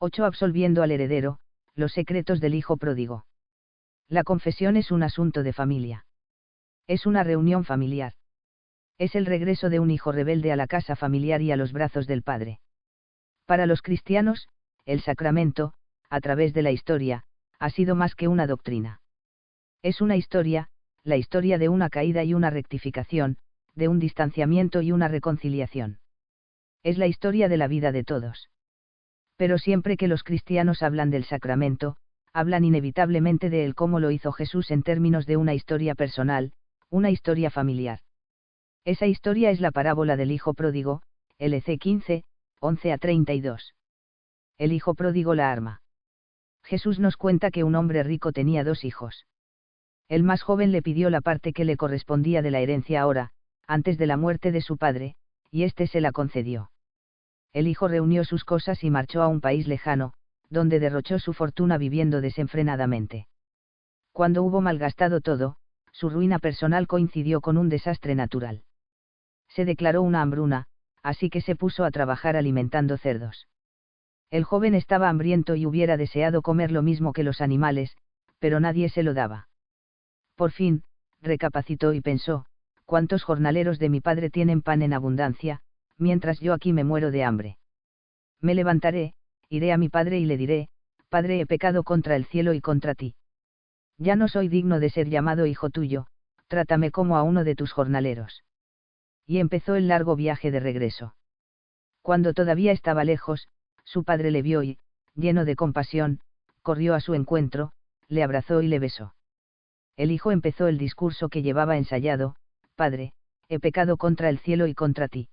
8. Absolviendo al heredero, los secretos del hijo pródigo. La confesión es un asunto de familia. Es una reunión familiar. Es el regreso de un hijo rebelde a la casa familiar y a los brazos del padre. Para los cristianos, el sacramento, a través de la historia, ha sido más que una doctrina. Es una historia, la historia de una caída y una rectificación, de un distanciamiento y una reconciliación. Es la historia de la vida de todos. Pero siempre que los cristianos hablan del sacramento, hablan inevitablemente de él como lo hizo Jesús en términos de una historia personal, una historia familiar. Esa historia es la parábola del hijo pródigo, LC 15, 11 a 32. El hijo pródigo la arma. Jesús nos cuenta que un hombre rico tenía 2 hijos. El más joven le pidió la parte que le correspondía de la herencia ahora, antes de la muerte de su padre, y éste se la concedió. El hijo reunió sus cosas y marchó a un país lejano, donde derrochó su fortuna viviendo desenfrenadamente. Cuando hubo malgastado todo, su ruina personal coincidió con un desastre natural. Se declaró una hambruna, así que se puso a trabajar alimentando cerdos. El joven estaba hambriento y hubiera deseado comer lo mismo que los animales, pero nadie se lo daba. Por fin, recapacitó y pensó: ¿cuántos jornaleros de mi padre tienen pan en abundancia, mientras yo aquí me muero de hambre? Me levantaré, iré a mi padre y le diré: Padre, he pecado contra el cielo y contra ti. Ya no soy digno de ser llamado hijo tuyo, trátame como a uno de tus jornaleros. Y empezó el largo viaje de regreso. Cuando todavía estaba lejos, su padre le vio y, lleno de compasión, corrió a su encuentro, le abrazó y le besó. El hijo empezó el discurso que llevaba ensayado: Padre, he pecado contra el cielo y contra ti.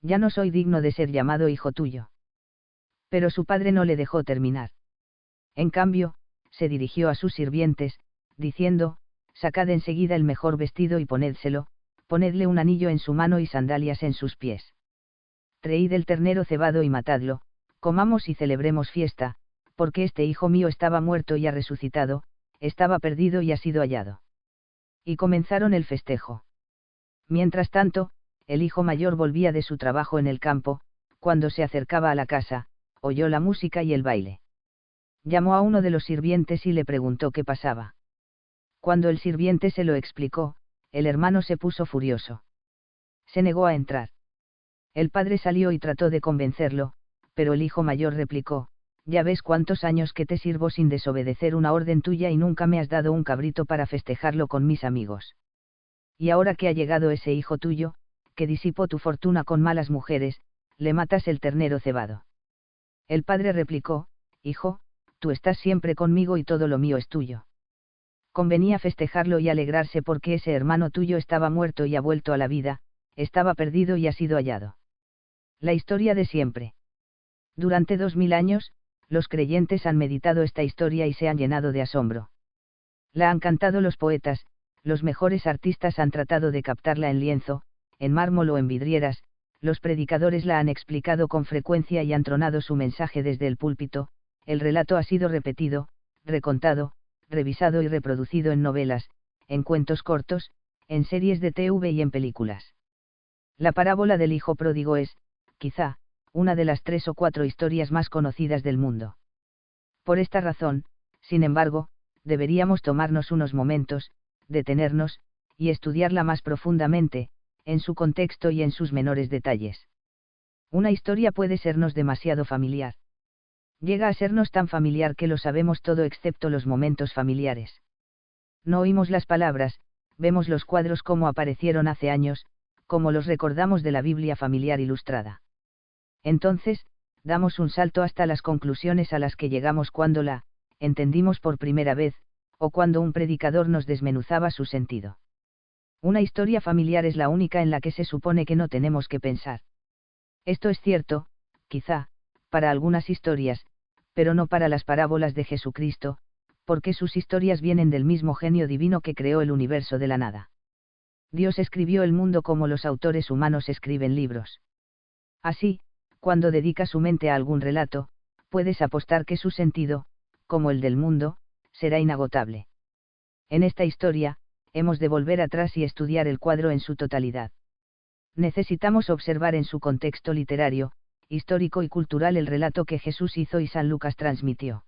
Ya no soy digno de ser llamado hijo tuyo. Pero su padre no le dejó terminar. En cambio, se dirigió a sus sirvientes, diciendo: Sacad enseguida el mejor vestido y ponédselo, ponedle un anillo en su mano y sandalias en sus pies. Traed el ternero cebado y matadlo, comamos y celebremos fiesta, porque este hijo mío estaba muerto y ha resucitado, estaba perdido y ha sido hallado. Y comenzaron el festejo. Mientras tanto, el hijo mayor volvía de su trabajo en el campo. Cuando se acercaba a la casa, oyó la música y el baile. Llamó a uno de los sirvientes y le preguntó qué pasaba. Cuando el sirviente se lo explicó, el hermano se puso furioso. Se negó a entrar. El padre salió y trató de convencerlo, pero el hijo mayor replicó: Ya ves cuántos años que te sirvo sin desobedecer una orden tuya y nunca me has dado un cabrito para festejarlo con mis amigos. Y ahora que ha llegado ese hijo tuyo, que disipó tu fortuna con malas mujeres, le matas el ternero cebado. El padre replicó: Hijo, tú estás siempre conmigo y todo lo mío es tuyo. Convenía festejarlo y alegrarse porque ese hermano tuyo estaba muerto y ha vuelto a la vida, estaba perdido y ha sido hallado. La historia de siempre. Durante 2000 años, los creyentes han meditado esta historia y se han llenado de asombro. La han cantado los poetas, los mejores artistas han tratado de captarla en lienzo, en mármol o en vidrieras, los predicadores la han explicado con frecuencia y han tronado su mensaje desde el púlpito. El relato ha sido repetido, recontado, revisado y reproducido en novelas, en cuentos cortos, en series de TV y en películas. La parábola del hijo pródigo es, quizá, una de las 3 o 4 historias más conocidas del mundo. Por esta razón, sin embargo, deberíamos tomarnos unos momentos, detenernos, y estudiarla más profundamente, en su contexto y en sus menores detalles. Una historia puede sernos demasiado familiar. Llega a sernos tan familiar que lo sabemos todo excepto los momentos familiares. No oímos las palabras, vemos los cuadros como aparecieron hace años, como los recordamos de la Biblia familiar ilustrada. Entonces, damos un salto hasta las conclusiones a las que llegamos cuando la entendimos por primera vez, o cuando un predicador nos desmenuzaba su sentido. Una historia familiar es la única en la que se supone que no tenemos que pensar. Esto es cierto, quizá, para algunas historias, pero no para las parábolas de Jesucristo, porque sus historias vienen del mismo genio divino que creó el universo de la nada. Dios escribió el mundo como los autores humanos escriben libros. Así, cuando dedica su mente a algún relato, puedes apostar que su sentido, como el del mundo, será inagotable. En esta historia, hemos de volver atrás y estudiar el cuadro en su totalidad. Necesitamos observar en su contexto literario, histórico y cultural el relato que Jesús hizo y San Lucas transmitió.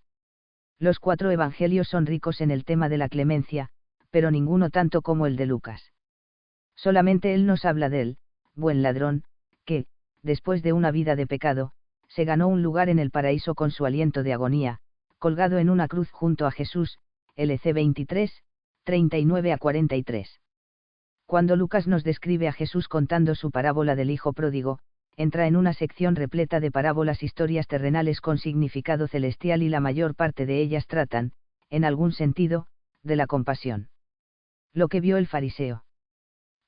Los 4 evangelios son ricos en el tema de la clemencia, pero ninguno tanto como el de Lucas. Solamente él nos habla del buen ladrón, que, después de una vida de pecado, se ganó un lugar en el paraíso con su aliento de agonía, colgado en una cruz junto a Jesús, LC 23, 39 a 43. Cuando Lucas nos describe a Jesús contando su parábola del hijo pródigo, entra en una sección repleta de parábolas, historias terrenales con significado celestial, y la mayor parte de ellas tratan, en algún sentido, de la compasión. Lo que vio el fariseo.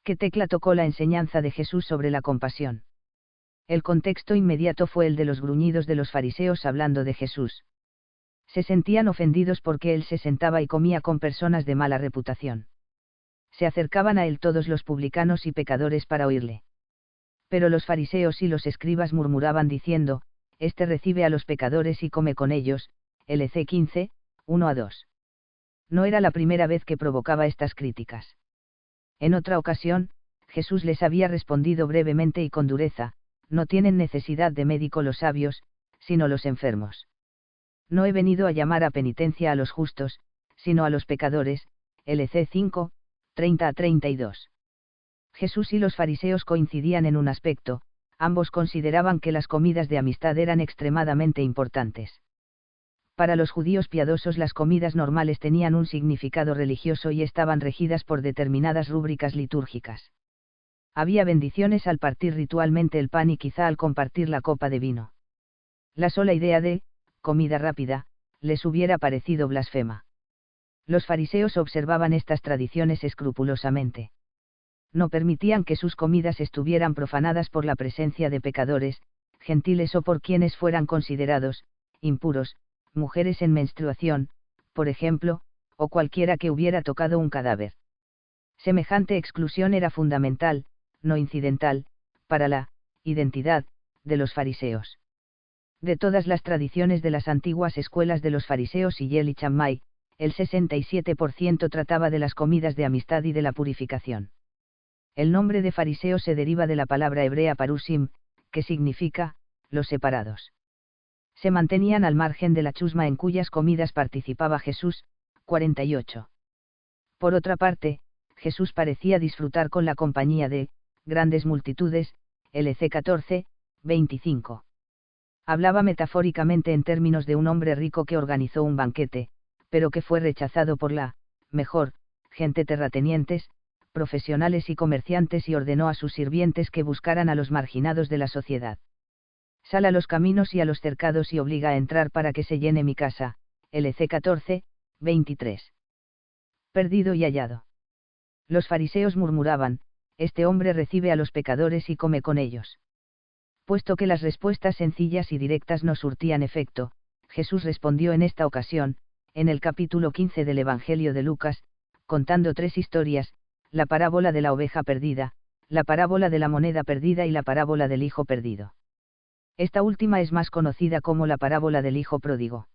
¿Qué tecla tocó la enseñanza de Jesús sobre la compasión? El contexto inmediato fue el de los gruñidos de los fariseos hablando de Jesús. Se sentían ofendidos porque él se sentaba y comía con personas de mala reputación. Se acercaban a él todos los publicanos y pecadores para oírle. Pero los fariseos y los escribas murmuraban diciendo: Este recibe a los pecadores y come con ellos, LC 15, 1 a 2. No era la primera vez que provocaba estas críticas. En otra ocasión, Jesús les había respondido brevemente y con dureza: No tienen necesidad de médico los sabios, sino los enfermos. No he venido a llamar a penitencia a los justos, sino a los pecadores, LC 5, 30 a 32. Jesús y los fariseos coincidían en un aspecto: ambos consideraban que las comidas de amistad eran extremadamente importantes. Para los judíos piadosos las comidas normales tenían un significado religioso y estaban regidas por determinadas rúbricas litúrgicas. Había bendiciones al partir ritualmente el pan y quizá al compartir la copa de vino. La sola idea de comida rápida les hubiera parecido blasfema. Los fariseos observaban estas tradiciones escrupulosamente. No permitían que sus comidas estuvieran profanadas por la presencia de pecadores, gentiles o por quienes fueran considerados impuros, mujeres en menstruación, por ejemplo, o cualquiera que hubiera tocado un cadáver. Semejante exclusión era fundamental, no incidental, para la identidad de los fariseos. De todas las tradiciones de las antiguas escuelas de los fariseos y Yel y Shammai, el 67% trataba de las comidas de amistad y de la purificación. El nombre de fariseo se deriva de la palabra hebrea parusim, que significa los separados. Se mantenían al margen de la chusma en cuyas comidas participaba Jesús, 48. Por otra parte, Jesús parecía disfrutar con la compañía de grandes multitudes, LC 14, 25. Hablaba metafóricamente en términos de un hombre rico que organizó un banquete, pero que fue rechazado por la mejor gente terratenientes, profesionales y comerciantes, y ordenó a sus sirvientes que buscaran a los marginados de la sociedad. Sal a los caminos y a los cercados y obliga a entrar para que se llene mi casa, LC 14, 23. Perdido y hallado. Los fariseos murmuraban: Este hombre recibe a los pecadores y come con ellos. Puesto que las respuestas sencillas y directas no surtían efecto, Jesús respondió en esta ocasión, en el capítulo 15 del Evangelio de Lucas, contando 3 historias: la parábola de la oveja perdida, la parábola de la moneda perdida y la parábola del hijo perdido. Esta última es más conocida como la parábola del hijo pródigo.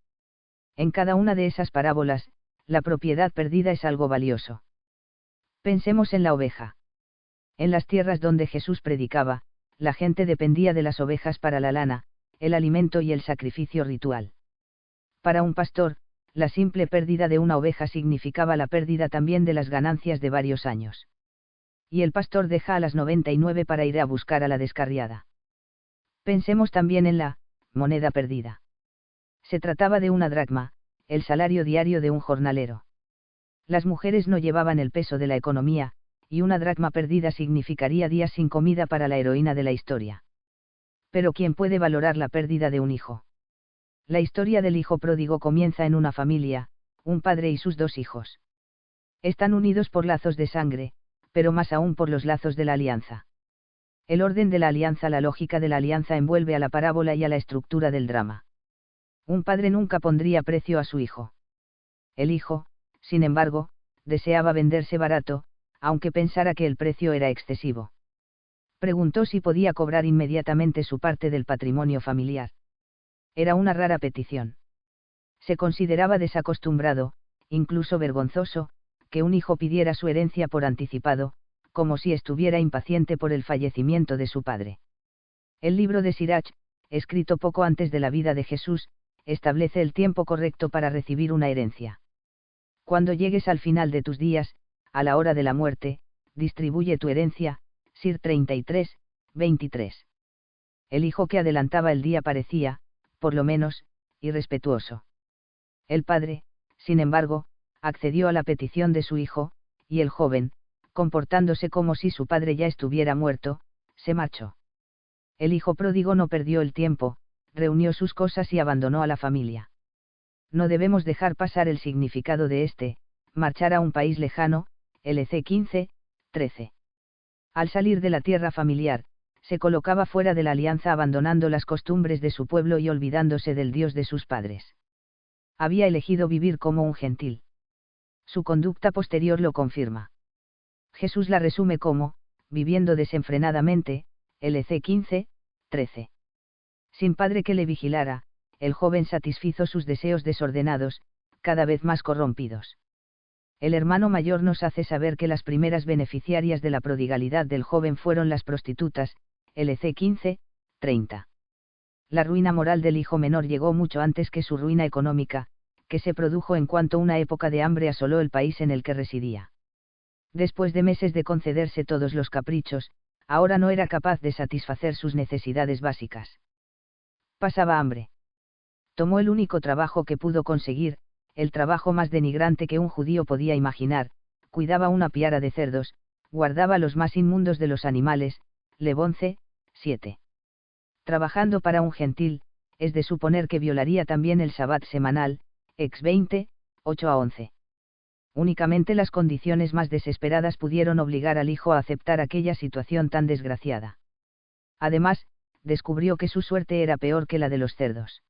En cada una de esas parábolas, la propiedad perdida es algo valioso. Pensemos en la oveja. En las tierras donde Jesús predicaba, la gente dependía de las ovejas para la lana, el alimento y el sacrificio ritual. Para un pastor, la simple pérdida de una oveja significaba la pérdida también de las ganancias de varios años. Y el pastor deja a las 99 para ir a buscar a la descarriada. Pensemos también en la moneda perdida. Se trataba de una dracma, el salario diario de un jornalero. Las mujeres no llevaban el peso de la economía, y una dracma perdida significaría días sin comida para la heroína de la historia. Pero ¿quién puede valorar la pérdida de un hijo? La historia del hijo pródigo comienza en una familia, un padre y sus 2 hijos. Están unidos por lazos de sangre, pero más aún por los lazos de la alianza. El orden de la alianza, la lógica de la alianza envuelve a la parábola y a la estructura del drama. Un padre nunca pondría precio a su hijo. El hijo, sin embargo, deseaba venderse barato, aunque pensara que el precio era excesivo. Preguntó si podía cobrar inmediatamente su parte del patrimonio familiar. Era una rara petición. Se consideraba desacostumbrado, incluso vergonzoso, que un hijo pidiera su herencia por anticipado, como si estuviera impaciente por el fallecimiento de su padre. El libro de Sirach, escrito poco antes de la vida de Jesús, establece el tiempo correcto para recibir una herencia. Cuando llegues al final de tus días, a la hora de la muerte, distribuye tu herencia. Sir 33, 23. El hijo que adelantaba el día parecía, por lo menos, irrespetuoso. El padre, sin embargo, accedió a la petición de su hijo, y el joven, comportándose como si su padre ya estuviera muerto, se marchó. El hijo pródigo no perdió el tiempo, reunió sus cosas y abandonó a la familia. No debemos dejar pasar el significado de marchar a un país lejano. LC 15, 13. Al salir de la tierra familiar, se colocaba fuera de la alianza abandonando las costumbres de su pueblo y olvidándose del Dios de sus padres. Había elegido vivir como un gentil. Su conducta posterior lo confirma. Jesús la resume como, viviendo desenfrenadamente. LC 15, 13. Sin padre que le vigilara, el joven satisfizo sus deseos desordenados, cada vez más corrompidos. El hermano mayor nos hace saber que las primeras beneficiarias de la prodigalidad del joven fueron las prostitutas. LC 15, 30. La ruina moral del hijo menor llegó mucho antes que su ruina económica, que se produjo en cuanto una época de hambre asoló el país en el que residía. Después de meses de concederse todos los caprichos, ahora no era capaz de satisfacer sus necesidades básicas. Pasaba hambre. Tomó el único trabajo que pudo conseguir, el trabajo más denigrante que un judío podía imaginar, cuidaba una piara de cerdos, guardaba los más inmundos de los animales. Lev 11, 7. Trabajando para un gentil, es de suponer que violaría también el sabbat semanal. Ex 20, 8 a 11. Únicamente las condiciones más desesperadas pudieron obligar al hijo a aceptar aquella situación tan desgraciada. Además, descubrió que su suerte era peor que la de los cerdos.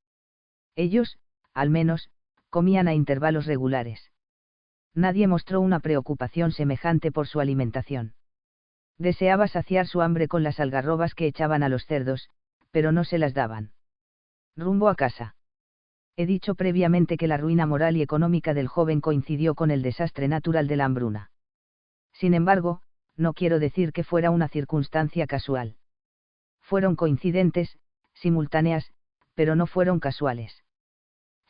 Ellos, al menos, comían a intervalos regulares. Nadie mostró una preocupación semejante por su alimentación. Deseaba saciar su hambre con las algarrobas que echaban a los cerdos, pero no se las daban. Rumbo a casa. He dicho previamente que la ruina moral y económica del joven coincidió con el desastre natural de la hambruna. Sin embargo, no quiero decir que fuera una circunstancia casual. Fueron coincidentes, simultáneas, pero no fueron casuales.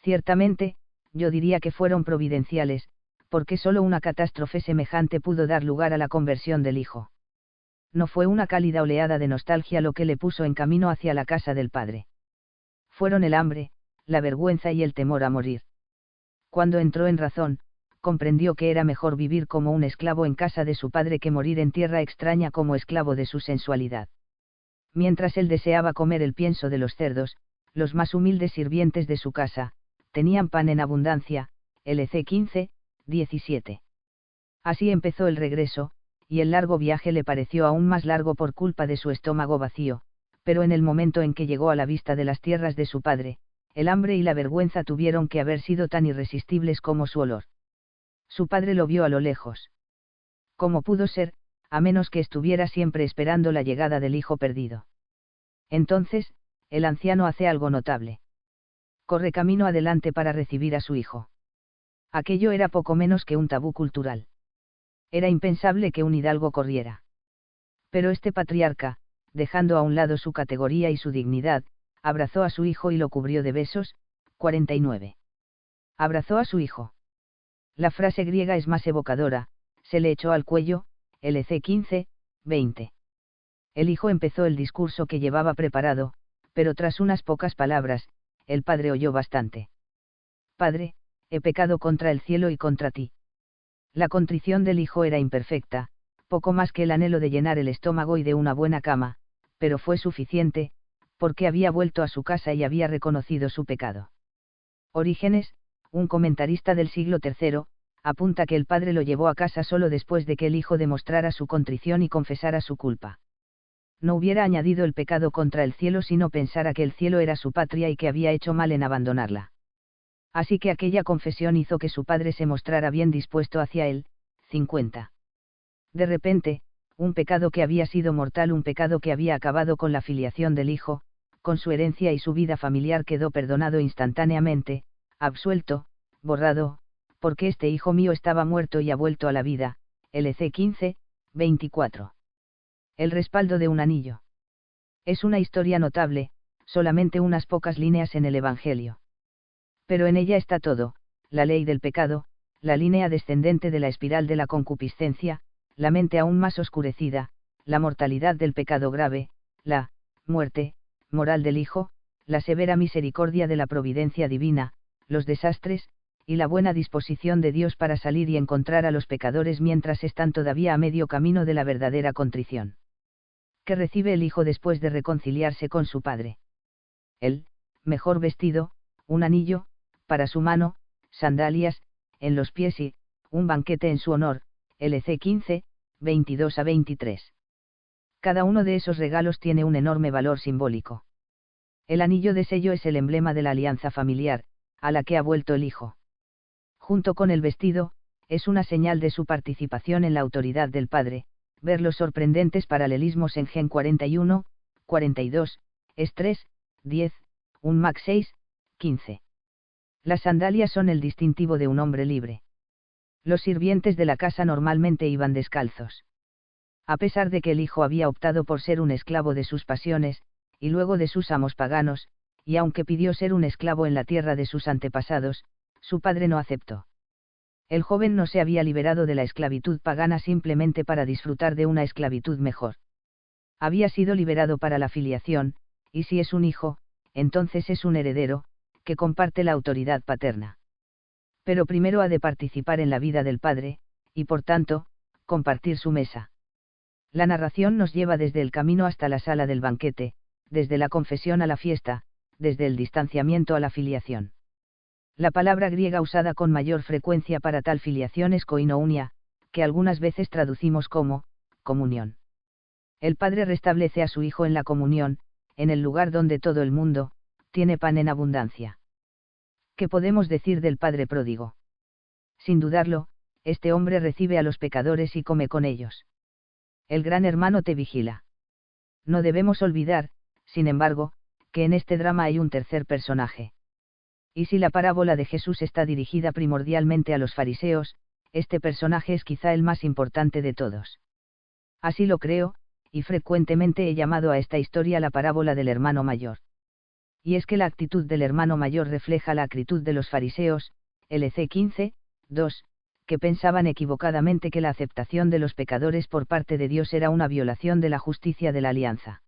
Ciertamente, yo diría que fueron providenciales, porque solo una catástrofe semejante pudo dar lugar a la conversión del hijo. No fue una cálida oleada de nostalgia lo que le puso en camino hacia la casa del padre. Fueron el hambre, la vergüenza y el temor a morir. Cuando entró en razón, comprendió que era mejor vivir como un esclavo en casa de su padre que morir en tierra extraña como esclavo de su sensualidad. Mientras él deseaba comer el pienso de los cerdos, los más humildes sirvientes de su casa, tenían pan en abundancia. LC 15, 17. Así empezó el regreso, y el largo viaje le pareció aún más largo por culpa de su estómago vacío, pero en el momento en que llegó a la vista de las tierras de su padre, el hambre y la vergüenza tuvieron que haber sido tan irresistibles como su olor. Su padre lo vio a lo lejos. ¿Cómo pudo ser, a menos que estuviera siempre esperando la llegada del hijo perdido? Entonces, el anciano hace algo notable. Corre camino adelante para recibir a su hijo. Aquello era poco menos que un tabú cultural. Era impensable que un hidalgo corriera. Pero este patriarca, dejando a un lado su categoría y su dignidad, abrazó a su hijo y lo cubrió de besos. 49. Abrazó a su hijo. La frase griega es más evocadora, se le echó al cuello. LC 15, 20. El hijo empezó el discurso que llevaba preparado, pero tras unas pocas palabras, el padre oyó bastante. Padre, he pecado contra el cielo y contra ti. La contrición del hijo era imperfecta, poco más que el anhelo de llenar el estómago y de una buena cama, pero fue suficiente, porque había vuelto a su casa y había reconocido su pecado. Orígenes, un comentarista del siglo III, apunta que el padre lo llevó a casa solo después de que el hijo demostrara su contrición y confesara su culpa. No hubiera añadido el pecado contra el cielo si no pensara que el cielo era su patria y que había hecho mal en abandonarla. Así que aquella confesión hizo que su padre se mostrara bien dispuesto hacia él. 50. De repente, un pecado que había sido mortal, un pecado que había acabado con la filiación del hijo, con su herencia y su vida familiar, quedó perdonado instantáneamente, absuelto, borrado, porque este hijo mío estaba muerto y ha vuelto a la vida. LC 15, 24. El respaldo de un anillo. Es una historia notable, solamente unas pocas líneas en el Evangelio. Pero en ella está todo: la ley del pecado, la línea descendente de la espiral de la concupiscencia, la mente aún más oscurecida, la mortalidad del pecado grave, la muerte moral del Hijo, la severa misericordia de la providencia divina, los desastres, y la buena disposición de Dios para salir y encontrar a los pecadores mientras están todavía a medio camino de la verdadera contrición. Que recibe el Hijo después de reconciliarse con su Padre. El mejor vestido, un anillo para su mano, sandalias en los pies y un banquete en su honor, LC 15, 22-23. Cada uno de esos regalos tiene un enorme valor simbólico. El anillo de sello es el emblema de la alianza familiar, a la que ha vuelto el Hijo. Junto con el vestido, es una señal de su participación en la autoridad del Padre. Ver los sorprendentes paralelismos en Gen 41, 42, Es 3, 10, 1 Mac 6, 15. Las sandalias son el distintivo de un hombre libre. Los sirvientes de la casa normalmente iban descalzos. A pesar de que el Hijo había optado por ser un esclavo de sus pasiones, y luego de sus amos paganos, y aunque pidió ser un esclavo en la tierra de sus antepasados, su padre no aceptó. El joven no se había liberado de la esclavitud pagana simplemente para disfrutar de una esclavitud mejor. Había sido liberado para la filiación, y si es un hijo, entonces es un heredero, que comparte la autoridad paterna. Pero primero ha de participar en la vida del Padre, y por tanto, compartir su mesa. La narración nos lleva desde el camino hasta la sala del banquete, desde la confesión a la fiesta, desde el distanciamiento a la filiación. La palabra griega usada con mayor frecuencia para tal filiación es koinounia, que algunas veces traducimos como comunión. El Padre restablece a su Hijo en la comunión, en el lugar donde todo el mundo tiene pan en abundancia. ¿Qué podemos decir del Padre pródigo? Sin dudarlo, este hombre recibe a los pecadores y come con ellos. El Gran Hermano te vigila. No debemos olvidar, sin embargo, que en este drama hay un tercer personaje. Y si la parábola de Jesús está dirigida primordialmente a los fariseos, este personaje es quizá el más importante de todos. Así lo creo, y frecuentemente he llamado a esta historia la parábola del hermano mayor. Y es que la actitud del hermano mayor refleja la acritud de los fariseos, LC 15, 2, que pensaban equivocadamente que la aceptación de los pecadores por parte de Dios era una violación de la justicia de la alianza.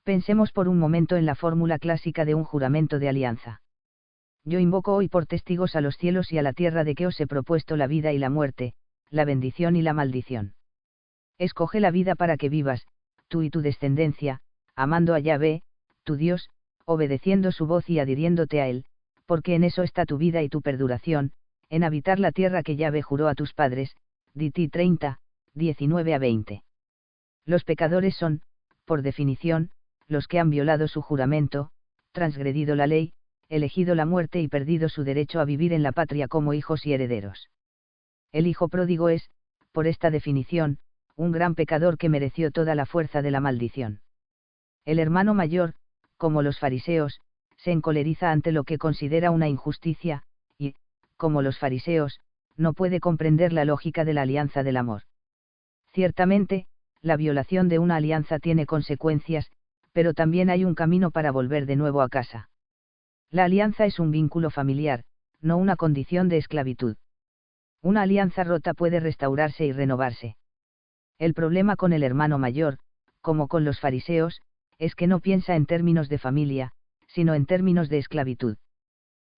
Pensemos por un momento en la fórmula clásica de un juramento de alianza. Yo invoco hoy por testigos a los cielos y a la tierra de que os he propuesto la vida y la muerte, la bendición y la maldición. Escoge la vida para que vivas, tú y tu descendencia, amando a Yahvé, tu Dios, obedeciendo su voz y adhiriéndote a él, porque en eso está tu vida y tu perduración, en habitar la tierra que Yahvé juró a tus padres, Dití 30, 19-20. Los pecadores son, por definición, los que han violado su juramento, transgredido la ley, elegido la muerte y perdido su derecho a vivir en la patria como hijos y herederos. El hijo pródigo es, por esta definición, un gran pecador que mereció toda la fuerza de la maldición. El hermano mayor, como los fariseos, se encoleriza ante lo que considera una injusticia, y, como los fariseos, no puede comprender la lógica de la alianza del amor. Ciertamente, la violación de una alianza tiene consecuencias, pero también hay un camino para volver de nuevo a casa. La alianza es un vínculo familiar, no una condición de esclavitud. Una alianza rota puede restaurarse y renovarse. El problema con el hermano mayor, como con los fariseos, es que no piensa en términos de familia, sino en términos de esclavitud.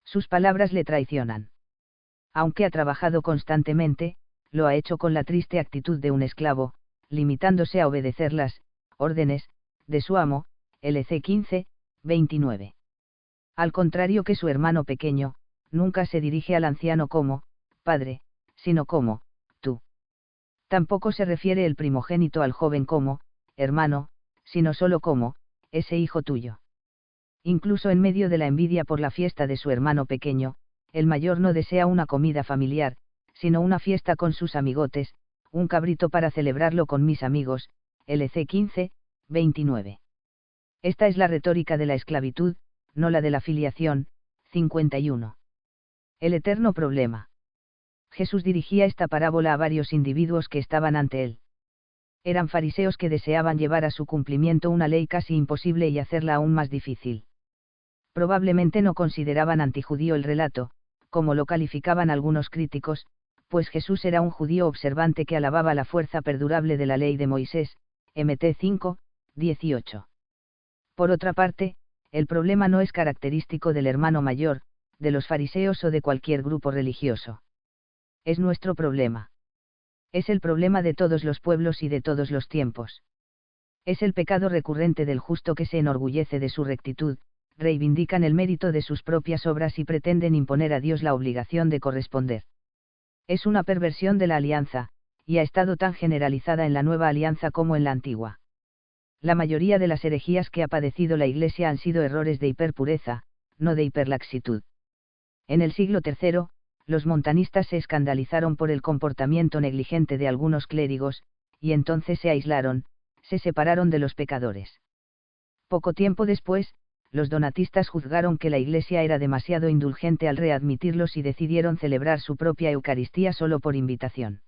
Sus palabras le traicionan. Aunque ha trabajado constantemente, lo ha hecho con la triste actitud de un esclavo, limitándose a obedecer las órdenes de su amo, LC 15, 29. Al contrario que su hermano pequeño, nunca se dirige al anciano como padre, sino como tú. Tampoco se refiere el primogénito al joven como hermano, sino solo como ese hijo tuyo. Incluso en medio de la envidia por la fiesta de su hermano pequeño, el mayor no desea una comida familiar, sino una fiesta con sus amigotes, un cabrito para celebrarlo con mis amigos, LC 15, 29. Esta es la retórica de la esclavitud, no la de la filiación, 51. El eterno problema. Jesús dirigía esta parábola a varios individuos que estaban ante él. Eran fariseos que deseaban llevar a su cumplimiento una ley casi imposible y hacerla aún más difícil. Probablemente no consideraban antijudío el relato, como lo calificaban algunos críticos, pues Jesús era un judío observante que alababa la fuerza perdurable de la ley de Moisés, Mt 5, 18. Por otra parte, el problema no es característico del hermano mayor, de los fariseos o de cualquier grupo religioso. Es nuestro problema. Es el problema de todos los pueblos y de todos los tiempos. Es el pecado recurrente del justo que se enorgullece de su rectitud, reivindican el mérito de sus propias obras y pretenden imponer a Dios la obligación de corresponder. Es una perversión de la alianza, y ha estado tan generalizada en la nueva alianza como en la antigua. La mayoría de las herejías que ha padecido la Iglesia han sido errores de hiperpureza, no de hiperlaxitud. En el siglo III, los montanistas se escandalizaron por el comportamiento negligente de algunos clérigos, y entonces se aislaron, se separaron de los pecadores. Poco tiempo después, los donatistas juzgaron que la Iglesia era demasiado indulgente al readmitirlos y decidieron celebrar su propia Eucaristía solo por invitación.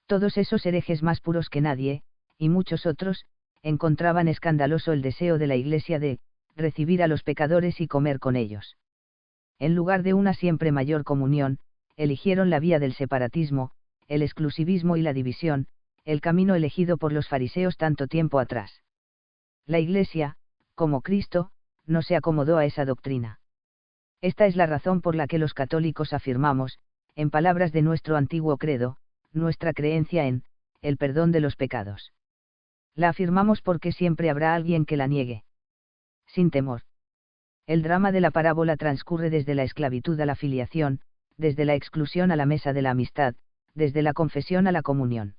Todos esos herejes más puros que nadie, y muchos otros, encontraban escandaloso el deseo de la Iglesia de recibir a los pecadores y comer con ellos. En lugar de una siempre mayor comunión, eligieron la vía del separatismo, el exclusivismo y la división, el camino elegido por los fariseos tanto tiempo atrás. La Iglesia, como Cristo, no se acomodó a esa doctrina. Esta es la razón por la que los católicos afirmamos, en palabras de nuestro antiguo credo, nuestra creencia en el perdón de los pecados. La afirmamos porque siempre habrá alguien que la niegue. Sin temor. El drama de la parábola transcurre desde la esclavitud a la filiación, desde la exclusión a la mesa de la amistad, desde la confesión a la comunión.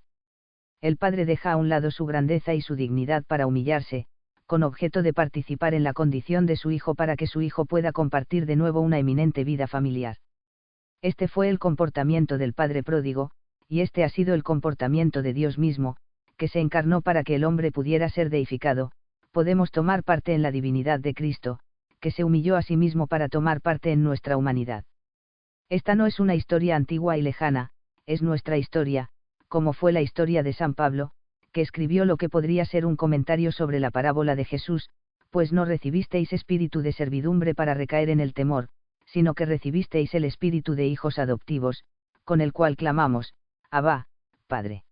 El padre deja a un lado su grandeza y su dignidad para humillarse, con objeto de participar en la condición de su hijo para que su hijo pueda compartir de nuevo una eminente vida familiar. Este fue el comportamiento del Padre pródigo, y este ha sido el comportamiento de Dios mismo, que se encarnó para que el hombre pudiera ser deificado. Podemos tomar parte en la divinidad de Cristo, que se humilló a sí mismo para tomar parte en nuestra humanidad. Esta no es una historia antigua y lejana, es nuestra historia, como fue la historia de San Pablo, que escribió lo que podría ser un comentario sobre la parábola de Jesús, pues no recibisteis espíritu de servidumbre para recaer en el temor, sino que recibisteis el espíritu de hijos adoptivos, con el cual clamamos, Abba, Padre.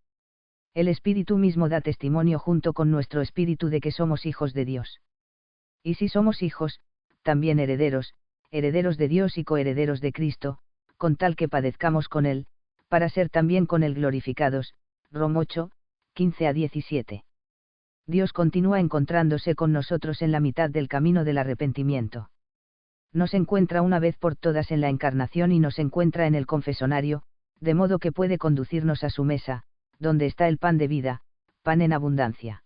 El Espíritu mismo da testimonio junto con nuestro espíritu de que somos hijos de Dios. Y si somos hijos, también herederos, herederos de Dios y coherederos de Cristo, con tal que padezcamos con Él, para ser también con Él glorificados. Rom 8, 15-17. Dios continúa encontrándose con nosotros en la mitad del camino del arrepentimiento. Nos encuentra una vez por todas en la encarnación y nos encuentra en el confesonario, de modo que puede conducirnos a su mesa, donde está el pan de vida, pan en abundancia.